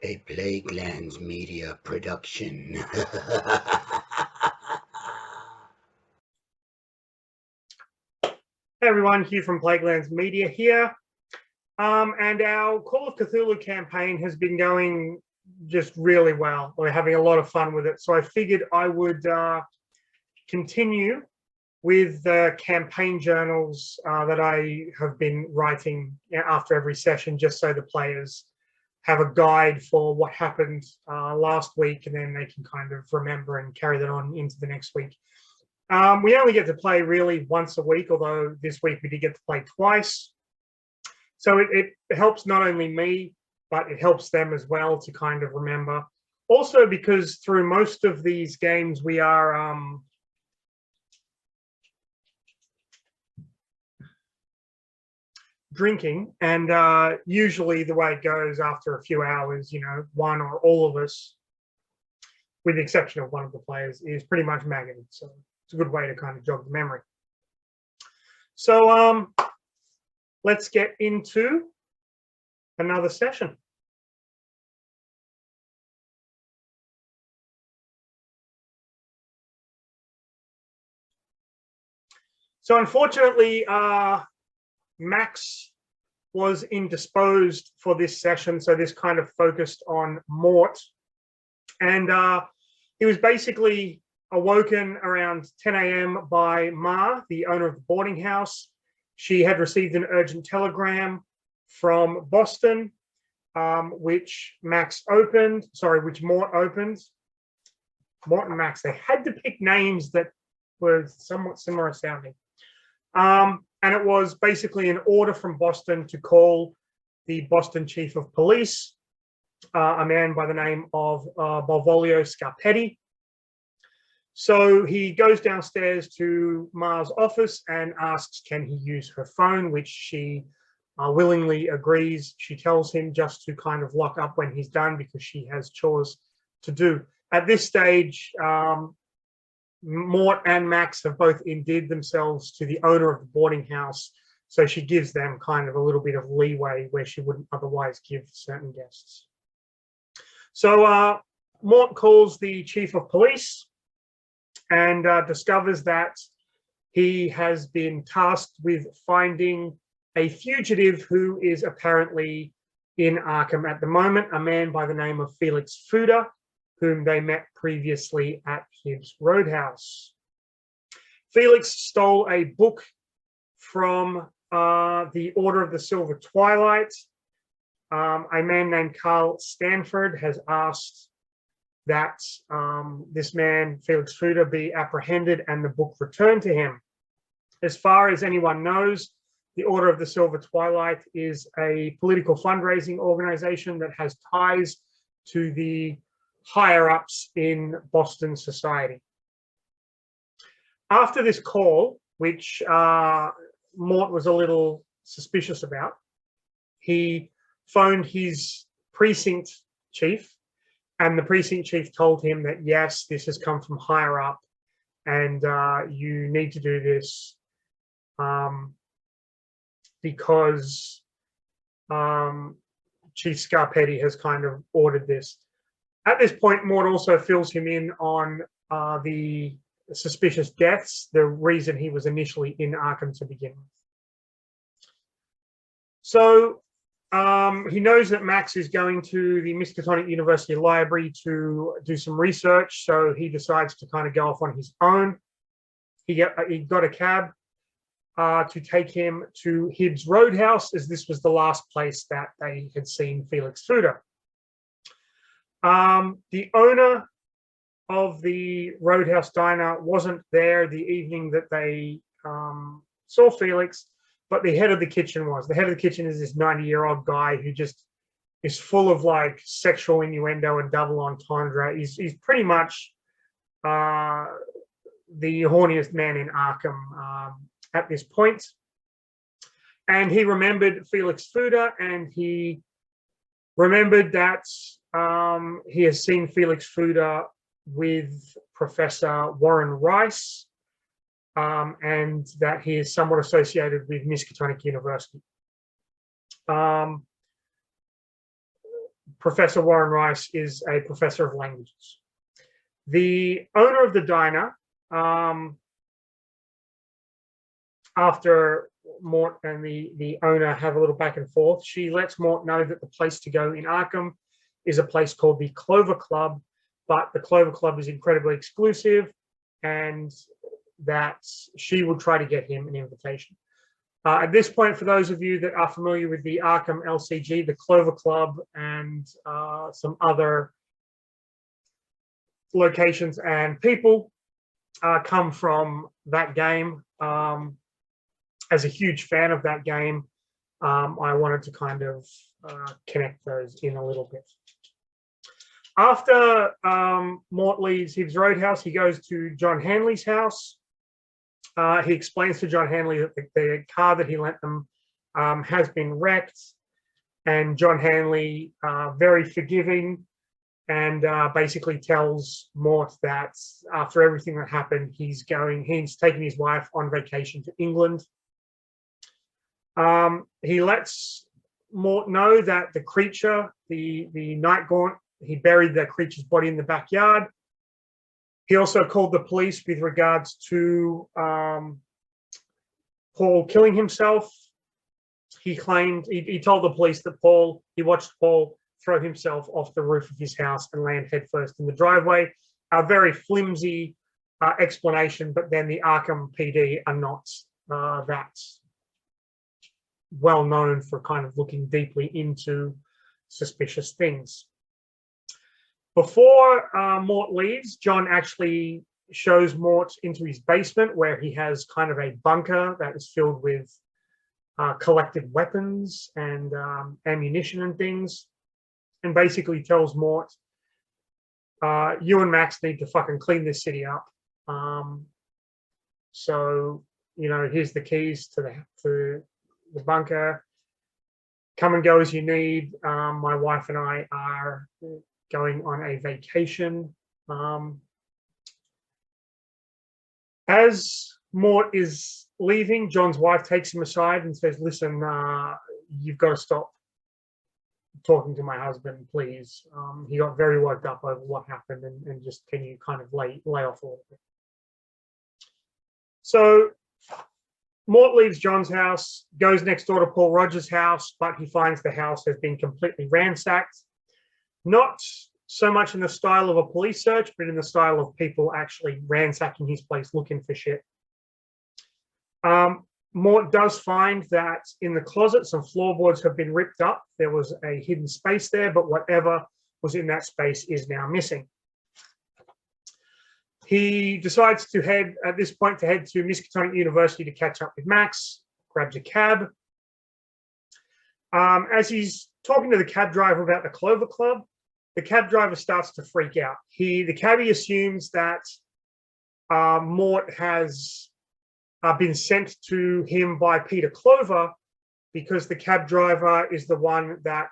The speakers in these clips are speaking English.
A Plaguelands Media production. Hey everyone, Hugh from Plaguelands Media here. And our Call of Cthulhu campaign has been going just really well. We're having a lot of fun with it. So I figured I would continue with the campaign journals that I have been writing after every session, just so the players have a guide for what happened last week, and then they can kind of remember and carry that on into the next week. We only get to play really once a week, although this week we did get to play twice. So it helps not only me, but it helps them as well to kind of remember. Also, because through most of these games, we are drinking, and usually the way it goes after a few hours, you know, one or all of us, with the exception of one of the players, is pretty much maggoted. So it's a good way to kind of jog the memory. So let's get into another session. So unfortunately, Max was indisposed for this session, so this kind of focused on Mort. And he was basically awoken around 10 a.m. by Ma, the owner of the boarding house. She had received an urgent telegram from Boston, which Mort opened. Mort and Max, they had to pick names that were somewhat similar sounding. And it was basically an order from Boston to call the Boston chief of police, a man by the name of Balvolio Scarpetti. So he goes downstairs to Ma's office and asks, can he use her phone, which she willingly agrees. She tells him just to kind of lock up when he's done because she has chores to do. At this stage, Mort and Max have both endeared themselves to the owner of the boarding house, so she gives them kind of a little bit of leeway where she wouldn't otherwise give certain guests. So Mort calls the chief of police and discovers that he has been tasked with finding a fugitive who is apparently in Arkham at the moment, a man by the name of Felix Fuda, whom they met previously at Hibbs Roadhouse. Felix stole a book from the Order of the Silver Twilight. A man named Carl Stanford has asked that this man, Felix Fuda, be apprehended and the book returned to him. As far as anyone knows, the Order of the Silver Twilight is a political fundraising organization that has ties to the higher-ups in Boston society. After this call, which Mort was a little suspicious about, he phoned his precinct chief, and the precinct chief told him that, yes, this has come from higher up, and you need to do this because Chief Scarpetti has kind of ordered this. At this point, Mort also fills him in on the suspicious deaths, the reason he was initially in Arkham to begin with. So he knows that Max is going to the Miskatonic University Library to do some research, so he decides to kind of go off on his own. He got a cab to take him to Hibbs Roadhouse, as this was the last place that they had seen Felix Fuda. The owner of the Roadhouse Diner wasn't there the evening that they saw Felix, but the head of the kitchen was. The head of the kitchen is this 90-year-old guy who just is full of like sexual innuendo and double entendre. He's pretty much the horniest man in Arkham at this point. And he remembered Felix Fuda, and he remembered that he has seen Felix Fuda with Professor Warren Rice, and that he is somewhat associated with Miskatonic University. Professor Warren Rice is a professor of languages. The owner of the diner, after Mort and the owner have a little back and forth, she lets Mort know that the place to go in Arkham is a place called the Clover Club, but the Clover Club is incredibly exclusive, and that she will try to get him an invitation. At this point, for those of you that are familiar with the Arkham LCG, the Clover Club and some other locations and people come from that game. As a huge fan of that game, I wanted to kind of connect those in a little bit. After Mort leaves his roadhouse, he goes to John Hanley's house. He explains to John Hanley that the car that he lent them has been wrecked, and John Hanley, very forgiving, and basically tells Mort that after everything that happened, he's taking his wife on vacation to England. He lets Mort know that the creature, the night gaunt, he buried the creature's body in the backyard. He also called the police with regards to Paul killing himself. He claimed, he told the police that he watched Paul throw himself off the roof of his house and land headfirst in the driveway. A very flimsy explanation, but then the Arkham PD are not that well known for kind of looking deeply into suspicious things. Before Mort leaves, John actually shows Mort into his basement, where he has kind of a bunker that is filled with collected weapons and ammunition and things, and basically tells Mort, you and Max need to fucking clean this city up. So, you know, here's the keys to the bunker. Come and go as you need. My wife and I are going on a vacation. As Mort is leaving, John's wife takes him aside and says, listen, you've got to stop talking to my husband, please. He got very worked up over what happened, and just, can you kind of lay off a little bit? So Mort leaves John's house, goes next door to Paul Rogers' house, but he finds the house has been completely ransacked. Not so much in the style of a police search, but in the style of people actually ransacking his place looking for shit. Mort does find that in the closet, some floorboards have been ripped up. There was a hidden space there, but whatever was in that space is now missing. He decides to head to Miskatonic University to catch up with Max, grabs a cab. As he's talking to the cab driver about the Clover Club, the cab driver starts to freak out. The cabbie assumes that Mort has been sent to him by Peter Clover, because the cab driver is the one that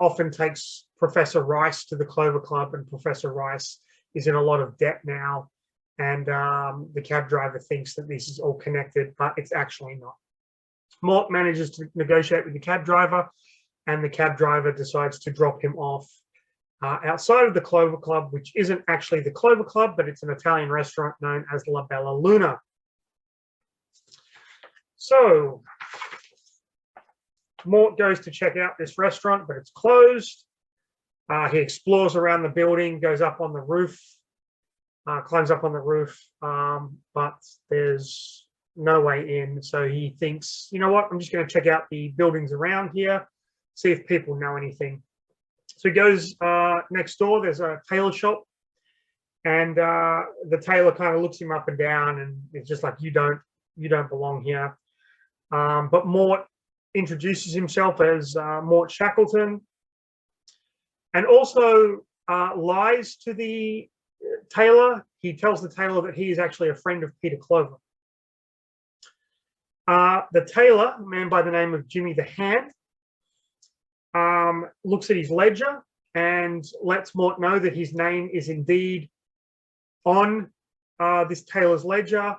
often takes Professor Rice to the Clover Club, and Professor Rice is in a lot of debt now, and the cab driver thinks that this is all connected, but it's actually not. Mort manages to negotiate with the cab driver, and the cab driver decides to drop him off outside of the Clover Club, which isn't actually the Clover Club, but it's an Italian restaurant known as La Bella Luna. So Mort goes to check out this restaurant, but it's closed. He explores around the building, goes up on the roof, climbs up on the roof, but there's no way in. So he thinks, you know what, I'm just going to check out the buildings around here, see if people know anything. So he goes next door. There's a tailor shop, and the tailor kind of looks him up and down, and it's just like, you don't belong here. But Mort introduces himself as Mort Shackleton, and also lies to the tailor. He tells the tailor that he is actually a friend of Peter Clover. The tailor, a man by the name of Jimmy the Hand, looks at his ledger and lets Mort know that his name is indeed on this tailor's ledger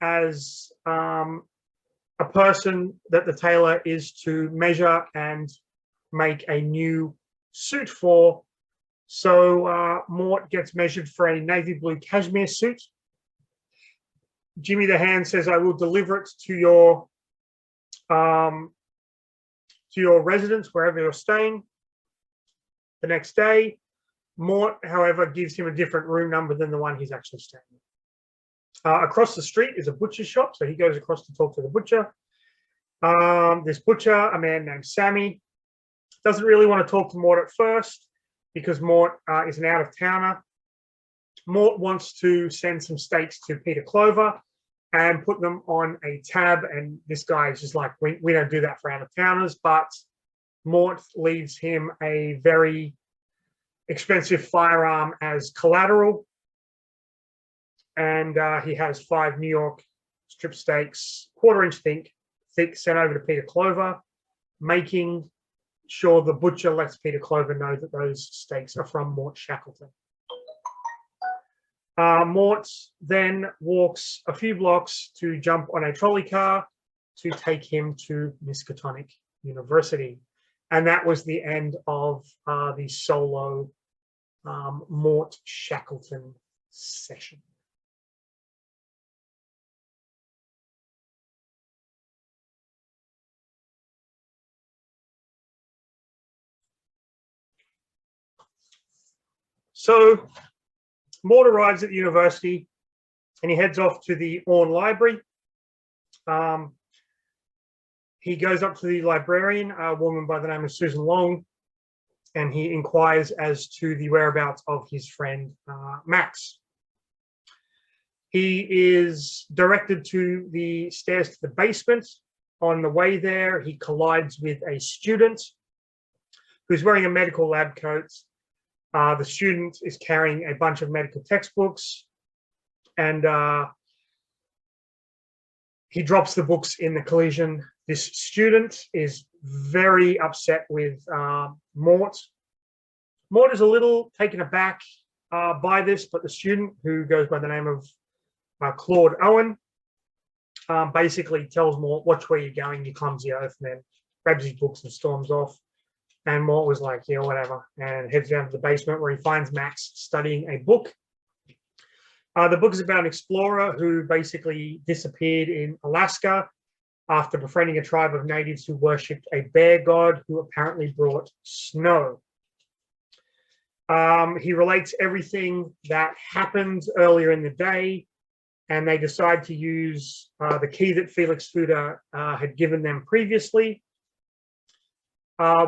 as a person that the tailor is to measure and make a new suit for. So Mort gets measured for a navy blue cashmere suit. Jimmy the Hand says, I will deliver it to your residence, wherever you're staying. The next day, Mort, however, gives him a different room number than the one he's actually staying in. Across the street is a butcher shop, so he goes across to talk to the butcher. This butcher, a man named Sammy, doesn't really want to talk to Mort at first because Mort is an out-of-towner. Mort wants to send some steaks to Peter Clover and put them on a tab, and this guy is just like, we don't do that for out-of-towners, but Mort leaves him a very expensive firearm as collateral, and he has 5 New York strip steaks, 1/4 inch thick, sent over to Peter Clover, making sure the butcher lets Peter Clover know that those steaks are from Mort Shackleton. Mort then walks a few blocks to jump on a trolley car to take him to Miskatonic University. And that was the end of the solo Mort Shackleton session. So Mort arrives at the university and he heads off to the Orne Library. He goes up to the librarian, a woman by the name of Susan Long, and he inquires as to the whereabouts of his friend Max. He is directed to the stairs to the basement. On the way there, he collides with a student who's wearing a medical lab coat. The student is carrying a bunch of medical textbooks, and he drops the books in the collision. This student is very upset with Mort. Mort is a little taken aback by this, but the student, who goes by the name of Claude Owen, basically tells Mort, watch where you're going, you clumsy oaf, and then grabs his books and storms off. And Mort was like, yeah, whatever, and heads down to the basement where he finds Max studying a book. The book is about an explorer who basically disappeared in Alaska after befriending a tribe of natives who worshipped a bear god who apparently brought snow. He relates everything that happened earlier in the day, and they decide to use the key that Felix Fuda had given them previously,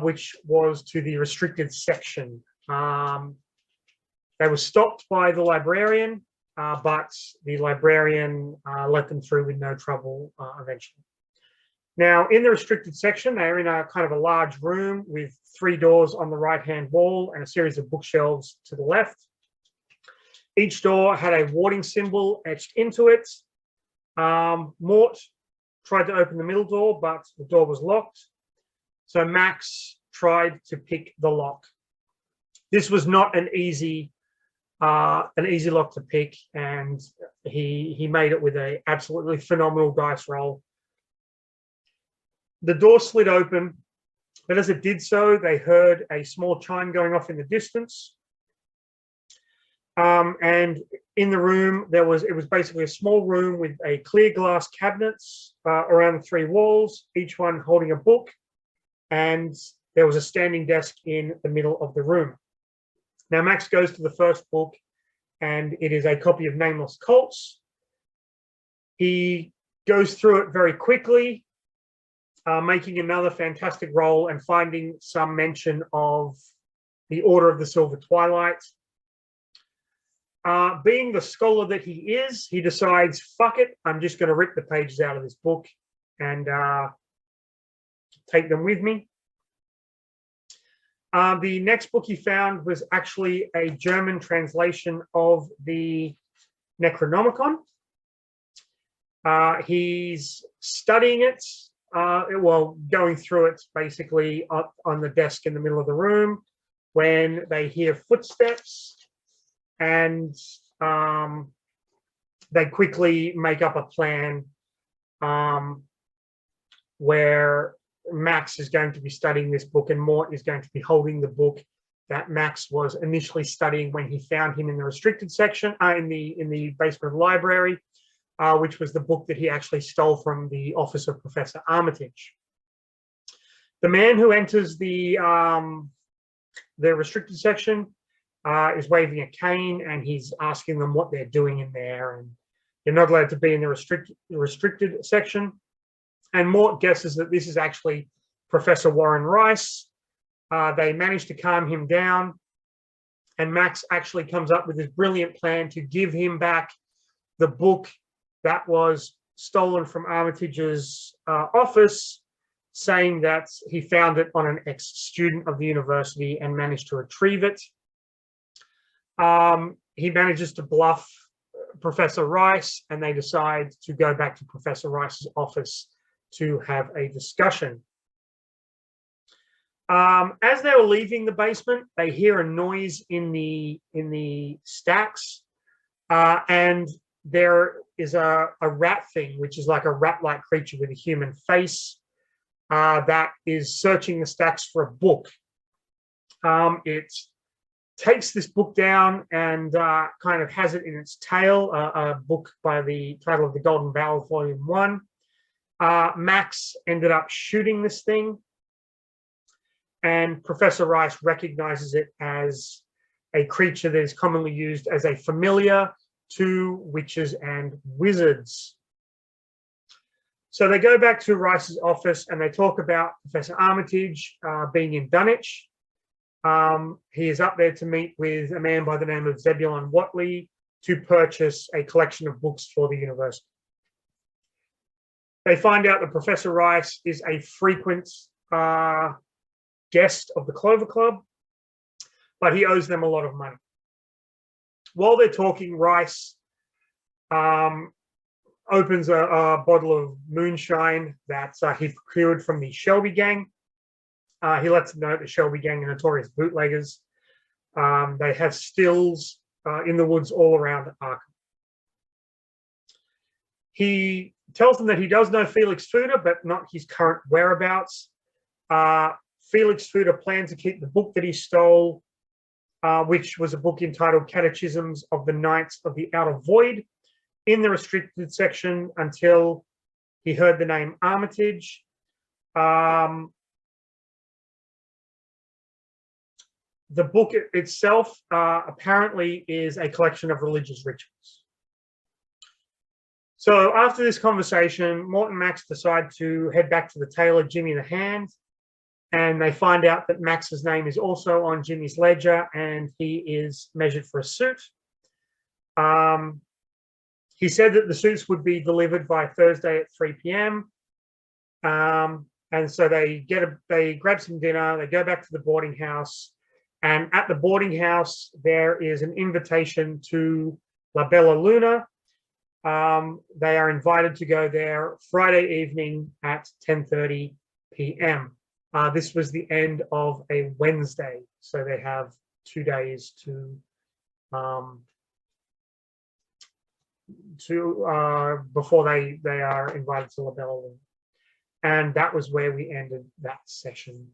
which was to the restricted section. They were stopped by the librarian, but the librarian let them through with no trouble eventually. Now, in the restricted section, they're in a kind of a large room with 3 doors on the right-hand wall and a series of bookshelves to the left. Each door had a warding symbol etched into it. Mort tried to open the middle door, but the door was locked. So Max tried to pick the lock. This was not an easy lock to pick, and he made it with an absolutely phenomenal dice roll. The door slid open, but as it did so, they heard a small chime going off in the distance. And in the room, it was basically a small room with a clear glass cabinets around the 3 walls, each one holding a book, and there was a standing desk in the middle of the room. Now, Max goes to the first book, and it is a copy of Nameless Cults. He goes through it very quickly, making another fantastic roll and finding some mention of the Order of the Silver Twilight. Being the scholar that he is, he decides, fuck it, I'm just going to rip the pages out of this book and take them with me. The next book he found was actually a German translation of the Necronomicon. He's studying it, going through it basically on the desk in the middle of the room, when they hear footsteps, and they quickly make up a plan where Max is going to be studying this book, and Mort is going to be holding the book that Max was initially studying when he found him in the restricted section, in the basement of the library, which was the book that he actually stole from the office of Professor Armitage. The man who enters the restricted section is waving a cane, and he's asking them what they're doing in there, and you're not allowed to be in the restricted section. And Mort guesses that this is actually Professor Warren Rice. They manage to calm him down, and Max actually comes up with this brilliant plan to give him back the book that was stolen from Armitage's office, saying that he found it on an ex-student of the university and managed to retrieve it. He manages to bluff Professor Rice, and they decide to go back to Professor Rice's office to have a discussion. As they were leaving the basement, they hear a noise in the stacks, and there is a rat thing, which is like a rat-like creature with a human face, that is searching the stacks for a book. It takes this book down and kind of has it in its tail, a book by the title of The Golden Ballad, Volume 1. Max ended up shooting this thing, and Professor Rice recognizes it as a creature that is commonly used as a familiar to witches and wizards. So they go back to Rice's office and they talk about Professor Armitage being in Dunwich. He is up there to meet with a man by the name of Zebulon Whatley to purchase a collection of books for the university. They find out that Professor Rice is a frequent guest of the Clover Club, but he owes them a lot of money. While they're talking, Rice opens a bottle of moonshine that he procured from the Shelby gang. He lets them know the Shelby gang are notorious bootleggers. They have stills in the woods all around Arkham. He tells them that he does know Felix Fuder, but not his current whereabouts. Felix Fuder plans to keep the book that he stole, which was a book entitled Catechisms of the Knights of the Outer Void, in the restricted section until he heard the name Armitage. The book itself apparently is a collection of religious rituals. So after this conversation, Mort and Max decide to head back to the tailor, Jimmy the Hand, and they find out that Max's name is also on Jimmy's ledger and he is measured for a suit. He said that the suits would be delivered by Thursday at 3 p.m. And so they grab some dinner, they go back to the boarding house, and at the boarding house, there is an invitation to La Bella Luna. They are invited to go there Friday evening at 10:30 p.m. This was the end of a Wednesday, so they have 2 days before they are invited to La Bella Luna. And that was where we ended that session.